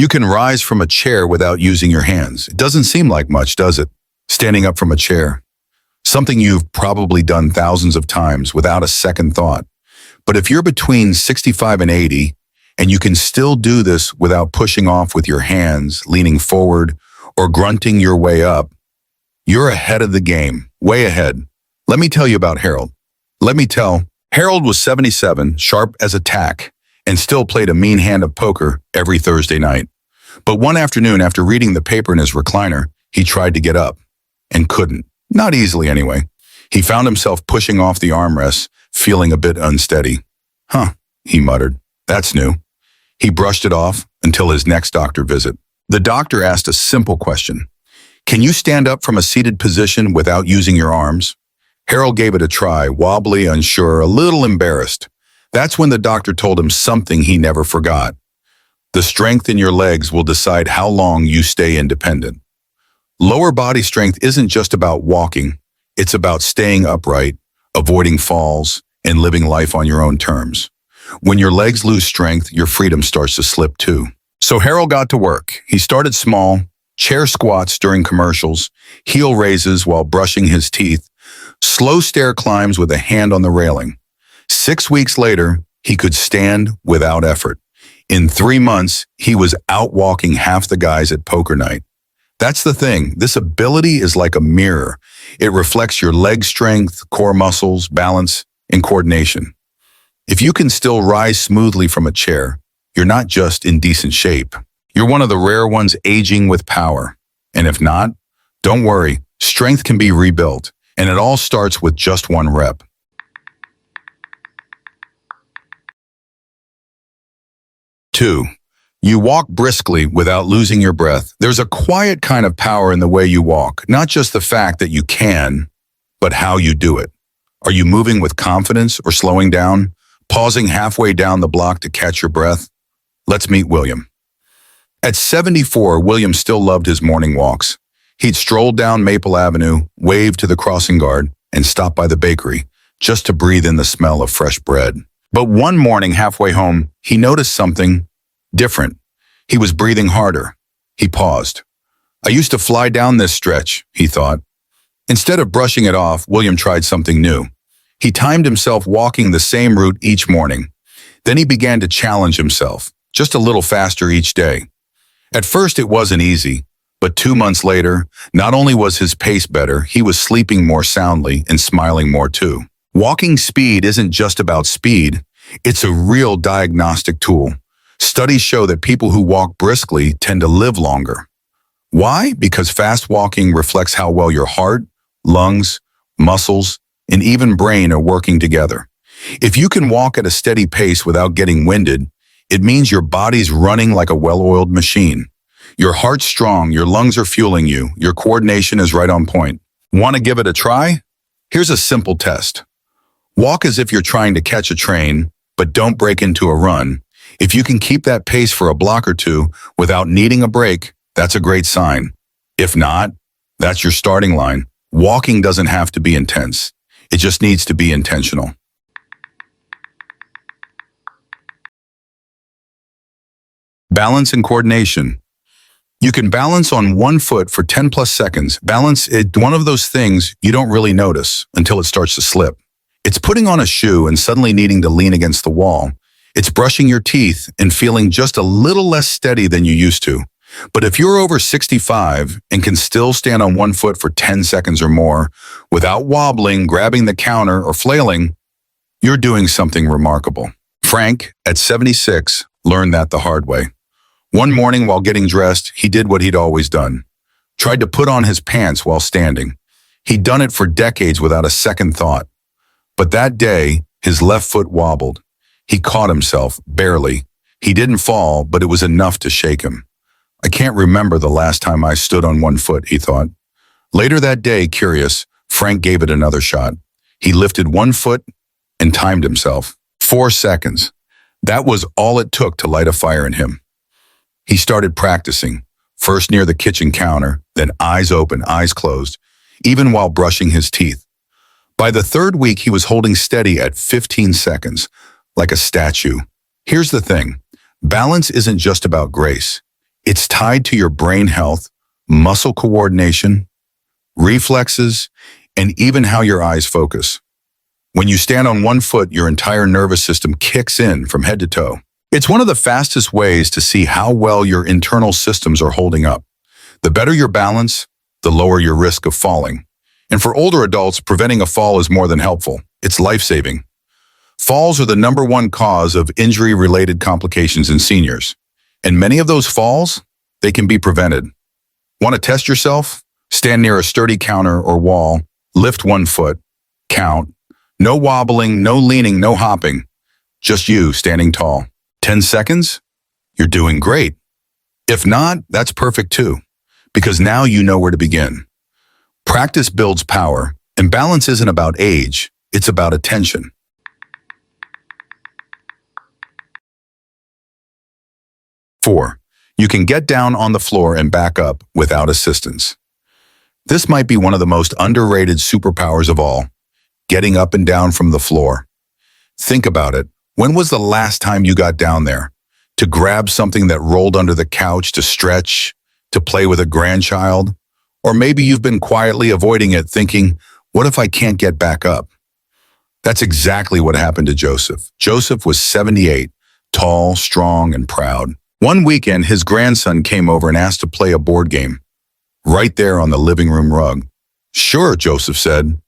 You can rise from a chair without using your hands. It doesn't seem like much, does it? Standing up from a chair. Something you've probably done thousands of times without a second thought. But if you're between 65 and 80, and you can still do this without pushing off with your hands, leaning forward, or grunting your way up, you're ahead of the game, way ahead. Let me tell you about Harold. Harold was 77, sharp as a tack, and still played a mean hand of poker every Thursday night. But one afternoon, after reading the paper in his recliner, he tried to get up, and couldn't. Not easily, anyway. He found himself pushing off the armrests, feeling a bit unsteady. Huh, he muttered. That's new. He brushed it off until his next doctor visit. The doctor asked a simple question. Can you stand up from a seated position without using your arms? Harold gave it a try, wobbly, unsure, a little embarrassed. That's when the doctor told him something he never forgot. The strength in your legs will decide how long you stay independent. Lower body strength isn't just about walking. It's about staying upright, avoiding falls, and living life on your own terms. When your legs lose strength, your freedom starts to slip too. So Harold got to work. He started small, chair squats during commercials, heel raises while brushing his teeth, slow stair climbs with a hand on the railing. 6 weeks later, he could stand without effort. In 3 months, he was out walking half the guys at poker night. That's the thing. This ability is like a mirror. It reflects your leg strength, core muscles, balance, and coordination. If you can still rise smoothly from a chair, you're not just in decent shape. You're one of the rare ones aging with power. And if not, don't worry. Strength can be rebuilt, and it all starts with just one rep. 2. You walk briskly without losing your breath. There's a quiet kind of power in the way you walk, not just the fact that you can, but how you do it. Are you moving with confidence or slowing down, pausing halfway down the block to catch your breath? Let's meet William. At 74, William still loved his morning walks. He'd stroll down Maple Avenue, wave to the crossing guard, and stop by the bakery, just to breathe in the smell of fresh bread. But one morning halfway home, he noticed something different. He was breathing harder. He paused. I used to fly down this stretch, he thought. Instead of brushing it off, William tried something new. He timed himself walking the same route each morning. Then he began to challenge himself, just a little faster each day. At first, it wasn't easy, but 2 months later, not only was his pace better, he was sleeping more soundly and smiling more too. Walking speed isn't just about speed. It's a real diagnostic tool. Studies show that people who walk briskly tend to live longer. Why? Because fast walking reflects how well your heart, lungs, muscles, and even brain are working together. If you can walk at a steady pace without getting winded, it means your body's running like a well-oiled machine. Your heart's strong, your lungs are fueling you, your coordination is right on point. Want to give it a try? Here's a simple test. Walk as if you're trying to catch a train, but don't break into a run. If you can keep that pace for a block or two without needing a break, that's a great sign. If not, that's your starting line. Walking doesn't have to be intense. It just needs to be intentional. Balance and coordination. You can balance on one foot for 10 plus seconds. Balance is one of those things you don't really notice until it starts to slip. It's putting on a shoe and suddenly needing to lean against the wall. It's brushing your teeth and feeling just a little less steady than you used to. But if you're over 65 and can still stand on one foot for 10 seconds or more without wobbling, grabbing the counter, or flailing, you're doing something remarkable. Frank, at 76, learned that the hard way. One morning while getting dressed, he did what he'd always done. Tried to put on his pants while standing. He'd done it for decades without a second thought. But that day, his left foot wobbled. He caught himself, barely. He didn't fall, but it was enough to shake him. I can't remember the last time I stood on one foot, he thought. Later that day, curious, Frank gave it another shot. He lifted one foot and timed himself. 4 seconds. That was all it took to light a fire in him. He started practicing, first near the kitchen counter, then eyes open, eyes closed, even while brushing his teeth. By the 3rd week, he was holding steady at 15 seconds, like a statue. Here's the thing. Balance isn't just about grace. It's tied to your brain health, muscle coordination, reflexes, and even how your eyes focus. When you stand on one foot, your entire nervous system kicks in from head to toe. It's one of the fastest ways to see how well your internal systems are holding up. The better your balance, the lower your risk of falling. And for older adults, preventing a fall is more than helpful. It's life-saving. Falls are the #1 cause of injury-related complications in seniors. And many of those falls, they can be prevented. Want to test yourself? Stand near a sturdy counter or wall, lift one foot, count. No wobbling, no leaning, no hopping. Just you standing tall. 10 seconds? You're doing great. If not, that's perfect too, because now you know where to begin. Practice builds power, and balance isn't about age, it's about attention. 4. You can get down on the floor and back up without assistance. This might be one of the most underrated superpowers of all, getting up and down from the floor. Think about it. When was the last time you got down there? To grab something that rolled under the couch, to stretch, to play with a grandchild? Or maybe you've been quietly avoiding it, thinking, what if I can't get back up? That's exactly what happened to Joseph. Joseph was 78, tall, strong, and proud. One weekend, his grandson came over and asked to play a board game, right there on the living room rug. Sure, Joseph said.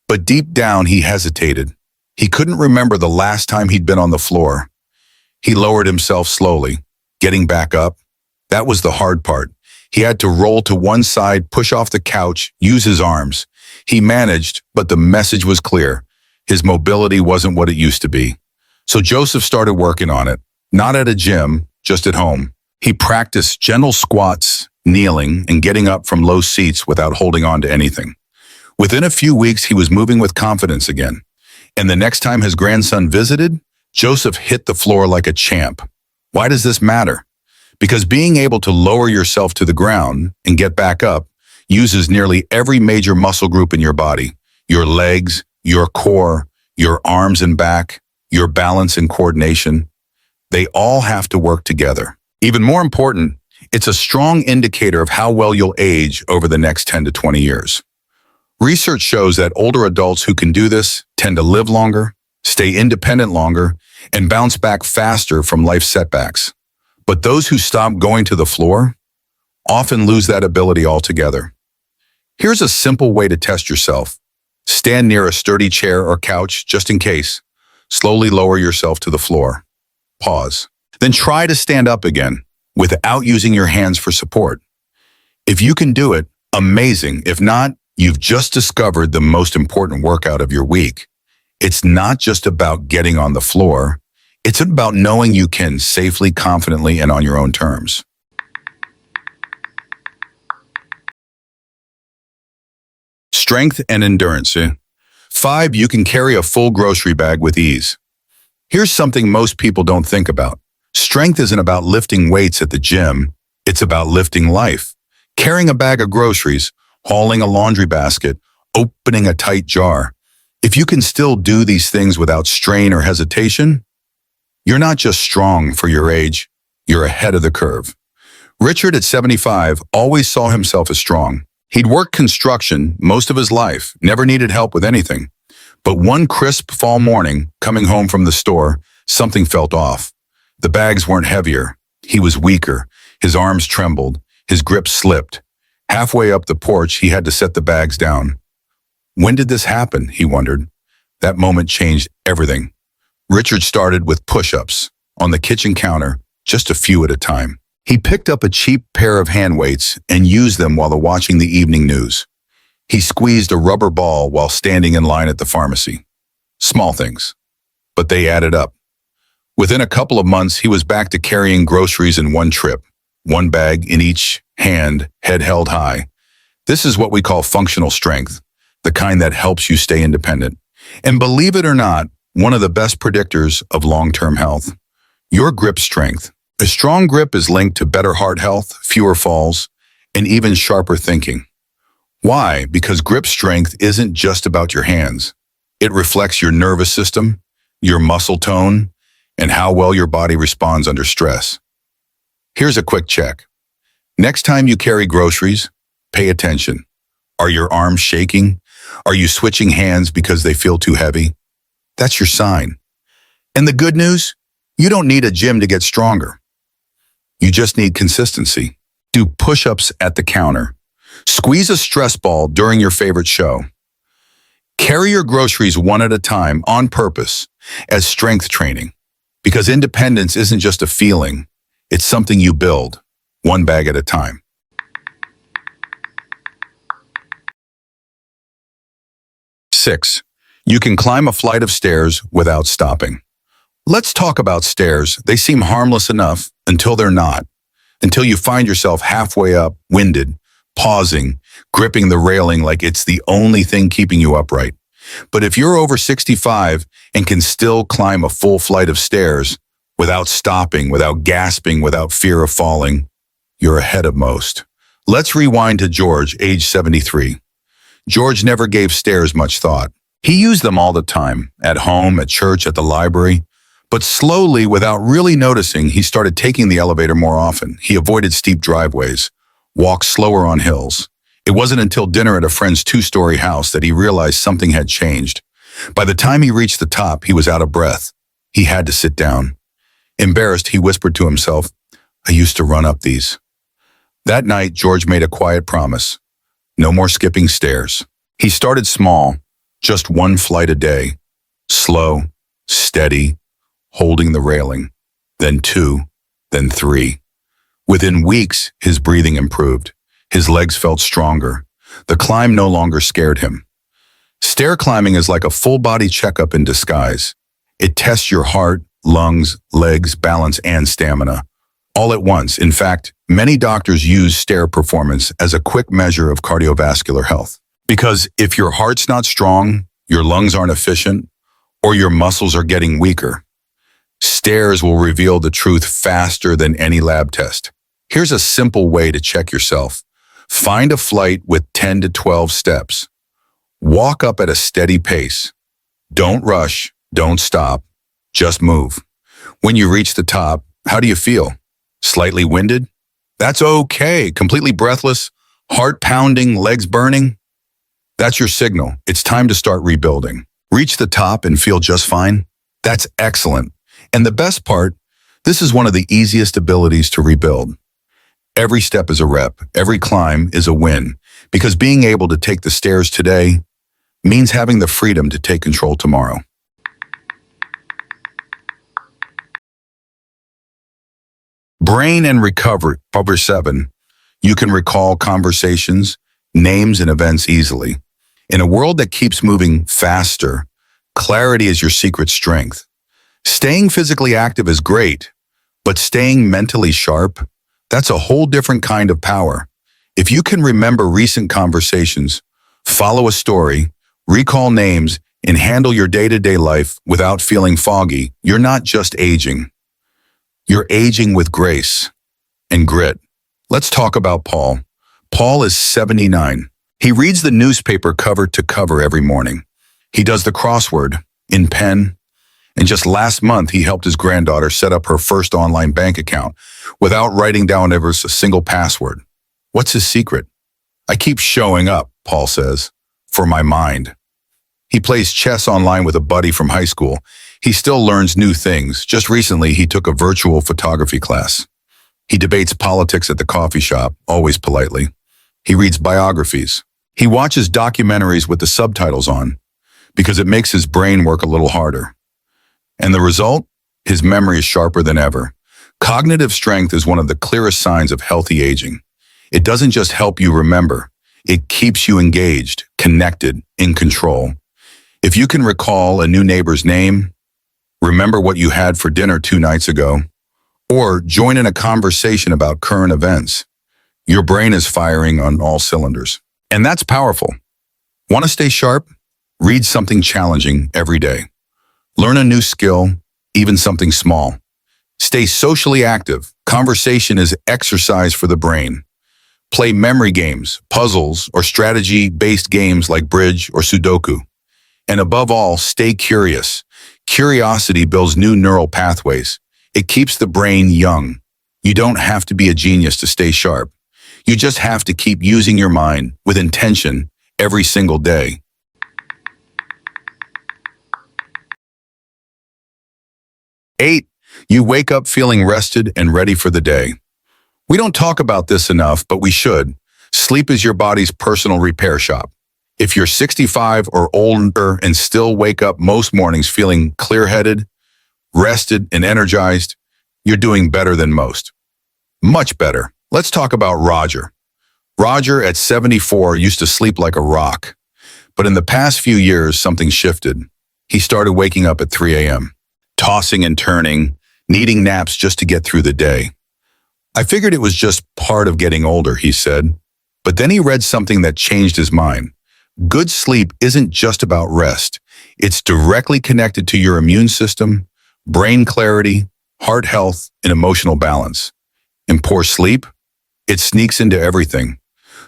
But deep down, he hesitated. He couldn't remember the last time he'd been on the floor. He lowered himself slowly, getting back up. That was the hard part. He had to roll to one side, push off the couch, use his arms. He managed, but the message was clear. His mobility wasn't what it used to be. So Joseph started working on it, not at a gym, just at home. He practiced gentle squats, kneeling, and getting up from low seats without holding on to anything. Within a few weeks, he was moving with confidence again. And the next time his grandson visited, Joseph hit the floor like a champ. Why does this matter? Because being able to lower yourself to the ground and get back up uses nearly every major muscle group in your body. Your legs, your core, your arms and back, your balance and coordination. They all have to work together. Even more important, it's a strong indicator of how well you'll age over the next 10 to 20 years. Research shows that older adults who can do this tend to live longer, stay independent longer, and bounce back faster from life setbacks. But those who stop going to the floor often lose that ability altogether. Here's a simple way to test yourself. Stand near a sturdy chair or couch just in case. Slowly lower yourself to the floor. Pause. Then try to stand up again without using your hands for support. If you can do it, amazing. If not, you've just discovered the most important workout of your week. It's not just about getting on the floor. It's about knowing you can safely, confidently, and on your own terms. Strength and endurance. 5, you can carry a full grocery bag with ease. Here's something most people don't think about. Strength isn't about lifting weights at the gym. It's about lifting life. Carrying a bag of groceries, hauling a laundry basket, opening a tight jar. If you can still do these things without strain or hesitation, you're not just strong for your age, you're ahead of the curve. Richard, at 75, always saw himself as strong. He'd worked construction most of his life, never needed help with anything. But one crisp fall morning, coming home from the store, something felt off. The bags weren't heavier. He was weaker. His arms trembled. His grip slipped. Halfway up the porch, he had to set the bags down. When did this happen? He wondered. That moment changed everything. Richard started with push-ups on the kitchen counter, just a few at a time. He picked up a cheap pair of hand weights and used them while watching the evening news. He squeezed a rubber ball while standing in line at the pharmacy. Small things, but they added up. Within a couple of months, he was back to carrying groceries in one trip, one bag in each hand, head held high. This is what we call functional strength, the kind that helps you stay independent. And believe it or not, one of the best predictors of long-term health. Your grip strength. A strong grip is linked to better heart health, fewer falls, and even sharper thinking. Why? Because grip strength isn't just about your hands. It reflects your nervous system, your muscle tone, and how well your body responds under stress. Here's a quick check. Next time you carry groceries, pay attention. Are your arms shaking? Are you switching hands because they feel too heavy? That's your sign. And the good news? You don't need a gym to get stronger. You just need consistency. Do push-ups at the counter. Squeeze a stress ball during your favorite show. Carry your groceries one at a time on purpose as strength training. Because independence isn't just a feeling, it's something you build, one bag at a time. 6. You can climb a flight of stairs without stopping. Let's talk about stairs. They seem harmless enough until they're not. Until you find yourself halfway up, winded, pausing, gripping the railing like it's the only thing keeping you upright. But if you're over 65 and can still climb a full flight of stairs without stopping, without gasping, without fear of falling, you're ahead of most. Let's rewind to George, age 73. George never gave stairs much thought. He used them all the time, at home, at church, at the library. But slowly, without really noticing, he started taking the elevator more often. He avoided steep driveways, walked slower on hills. It wasn't until dinner at a friend's 2-story house that he realized something had changed. By the time he reached the top, he was out of breath. He had to sit down. Embarrassed, he whispered to himself, "I used to run up these." That night, George made a quiet promise. No more skipping stairs. He started small, just one flight a day. Slow, steady, holding the railing. Then 2, then 3. Within weeks, his breathing improved. His legs felt stronger. The climb no longer scared him. Stair climbing is like a full-body checkup in disguise. It tests your heart, lungs, legs, balance, and stamina, all at once. In fact, many doctors use stair performance as a quick measure of cardiovascular health. Because if your heart's not strong, your lungs aren't efficient, or your muscles are getting weaker, stairs will reveal the truth faster than any lab test. Here's a simple way to check yourself. Find a flight with 10 to 12 steps. Walk up at a steady pace. Don't rush, don't stop, just move. When you reach the top, how do you feel? Slightly winded? That's okay. Completely breathless, heart pounding, legs burning? That's your signal. It's time to start rebuilding. Reach the top and feel just fine? That's excellent. And the best part, this is one of the easiest abilities to rebuild. Every step is a rep. Every climb is a win. Because being able to take the stairs today means having the freedom to take control tomorrow. Brain and recovery. Number 7. You can recall conversations, names, and events easily. In a world that keeps moving faster, clarity is your secret strength. Staying physically active is great, but staying mentally sharp, that's a whole different kind of power. If you can remember recent conversations, follow a story, recall names, and handle your day-to-day life without feeling foggy, you're not just aging. You're aging with grace and grit. Let's talk about Paul. Paul is 79. He reads the newspaper cover to cover every morning. He does the crossword in pen. And just last month, he helped his granddaughter set up her first online bank account without writing down ever a single password. What's his secret? "I keep showing up," Paul says, "for my mind." He plays chess online with a buddy from high school. He still learns new things. Just recently, he took a virtual photography class. He debates politics at the coffee shop, always politely. He reads biographies. He watches documentaries with the subtitles on because it makes his brain work a little harder. And the result? His memory is sharper than ever. Cognitive strength is one of the clearest signs of healthy aging. It doesn't just help you remember. It keeps you engaged, connected, in control. If you can recall a new neighbor's name, remember what you had for dinner 2 nights ago, or join in a conversation about current events, your brain is firing on all cylinders. And that's powerful. Want to stay sharp? Read something challenging every day. Learn a new skill, even something small. Stay socially active. Conversation is exercise for the brain. Play memory games, puzzles, or strategy-based games like bridge or Sudoku. And above all, stay curious. Curiosity builds new neural pathways. It keeps the brain young. You don't have to be a genius to stay sharp. You just have to keep using your mind with intention every single day. 8. You wake up feeling rested and ready for the day. We don't talk about this enough, but we should. Sleep is your body's personal repair shop. If you're 65 or older and still wake up most mornings feeling clear-headed, rested, and energized, you're doing better than most. Much better. Let's talk about Roger. Roger, at 74, used to sleep like a rock. But in the past few years, something shifted. He started waking up at 3 a.m., tossing and turning, needing naps just to get through the day. I figured it was just part of getting older, he said. But then he read something that changed his mind. Good sleep isn't just about rest. It's directly connected to your immune system, brain clarity, heart health, and emotional balance. And poor sleep? It sneaks into everything.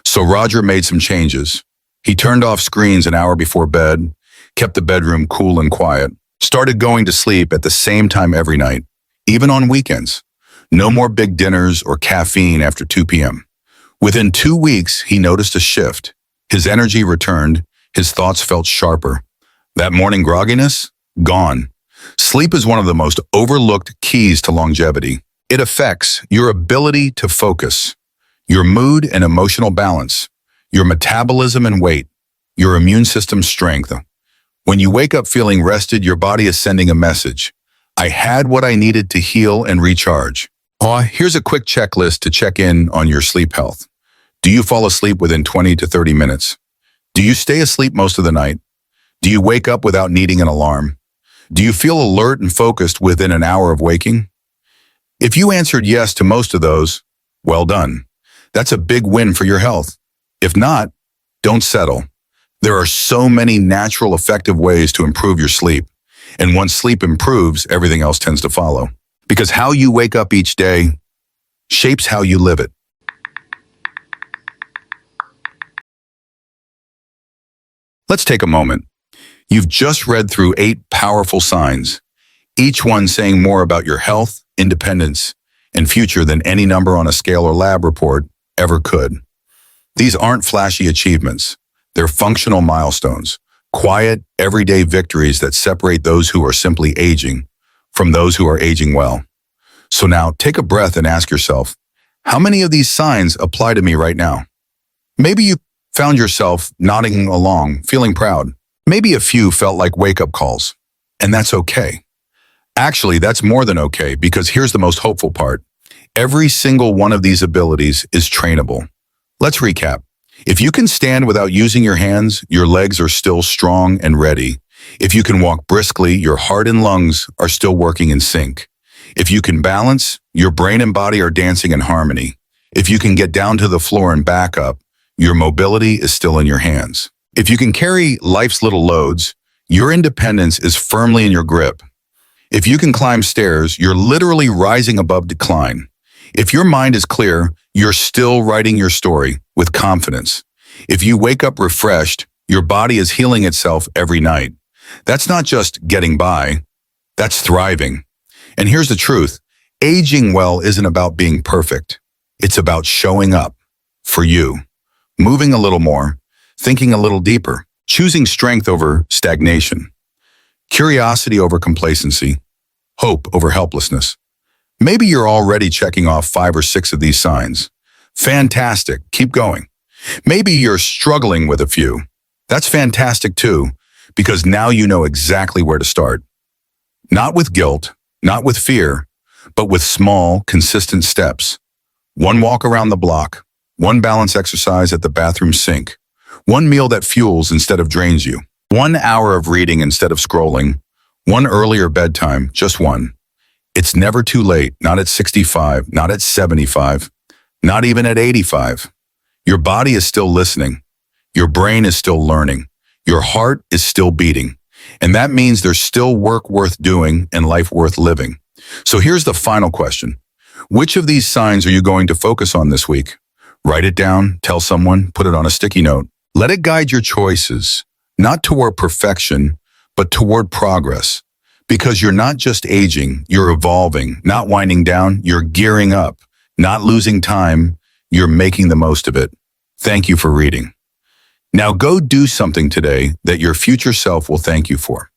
So Roger made some changes. He turned off screens an hour before bed, kept the bedroom cool and quiet, started going to sleep at the same time every night, even on weekends. No more big dinners or caffeine after 2 p.m. Within 2 weeks, he noticed a shift. His energy returned, his thoughts felt sharper. That morning grogginess? Gone. Sleep is one of the most overlooked keys to longevity. It affects your ability to focus, your mood and emotional balance, your metabolism and weight, your immune system strength. When you wake up feeling rested, your body is sending a message. I had what I needed to heal and recharge. Here's a quick checklist to check in on your sleep health. Do you fall asleep within 20 to 30 minutes? Do you stay asleep most of the night? Do you wake up without needing an alarm? Do you feel alert and focused within an hour of waking? If you answered yes to most of those, well done. That's a big win for your health. If not, don't settle. There are so many natural, effective ways to improve your sleep. And once sleep improves, everything else tends to follow. Because how you wake up each day shapes how you live it. Let's take a moment. You've just read through 8 powerful signs, each one saying more about your health, independence, and future than any number on a scale or lab report ever could. These aren't flashy achievements. They're functional milestones, quiet, everyday victories that separate those who are simply aging from those who are aging well. So now take a breath and ask yourself, how many of these signs apply to me right now? Maybe you found yourself nodding along, feeling proud. Maybe a few felt like wake-up calls, and that's okay. Actually, that's more than okay, because here's the most hopeful part. Every single one of these abilities is trainable. Let's recap. If you can stand without using your hands, your legs are still strong and ready. If you can walk briskly, your heart and lungs are still working in sync. If you can balance, your brain and body are dancing in harmony. If you can get down to the floor and back up, your mobility is still in your hands. If you can carry life's little loads, your independence is firmly in your grip. If you can climb stairs, you're literally rising above decline. If your mind is clear, you're still writing your story with confidence. If you wake up refreshed, your body is healing itself every night. That's not just getting by, that's thriving. And here's the truth, aging well isn't about being perfect. It's about showing up for you, moving a little more, thinking a little deeper, choosing strength over stagnation, curiosity over complacency, hope over helplessness. Maybe you're already checking off 5 or 6 of these signs. Fantastic, keep going. Maybe you're struggling with a few. That's fantastic too, because now you know exactly where to start. Not with guilt, not with fear, but with small, consistent steps. One walk around the block, one balance exercise at the bathroom sink, one meal that fuels instead of drains you, 1 hour of reading instead of scrolling, one earlier bedtime, just one. It's never too late, not at 65, not at 75, not even at 85. Your body is still listening. Your brain is still learning. Your heart is still beating. And that means there's still work worth doing and life worth living. So here's the final question. Which of these signs are you going to focus on this week? Write it down, tell someone, put it on a sticky note. Let it guide your choices, not toward perfection, but toward progress. Because you're not just aging, you're evolving, not winding down, you're gearing up. Not losing time, you're making the most of it. Thank you for reading. Now go do something today that your future self will thank you for.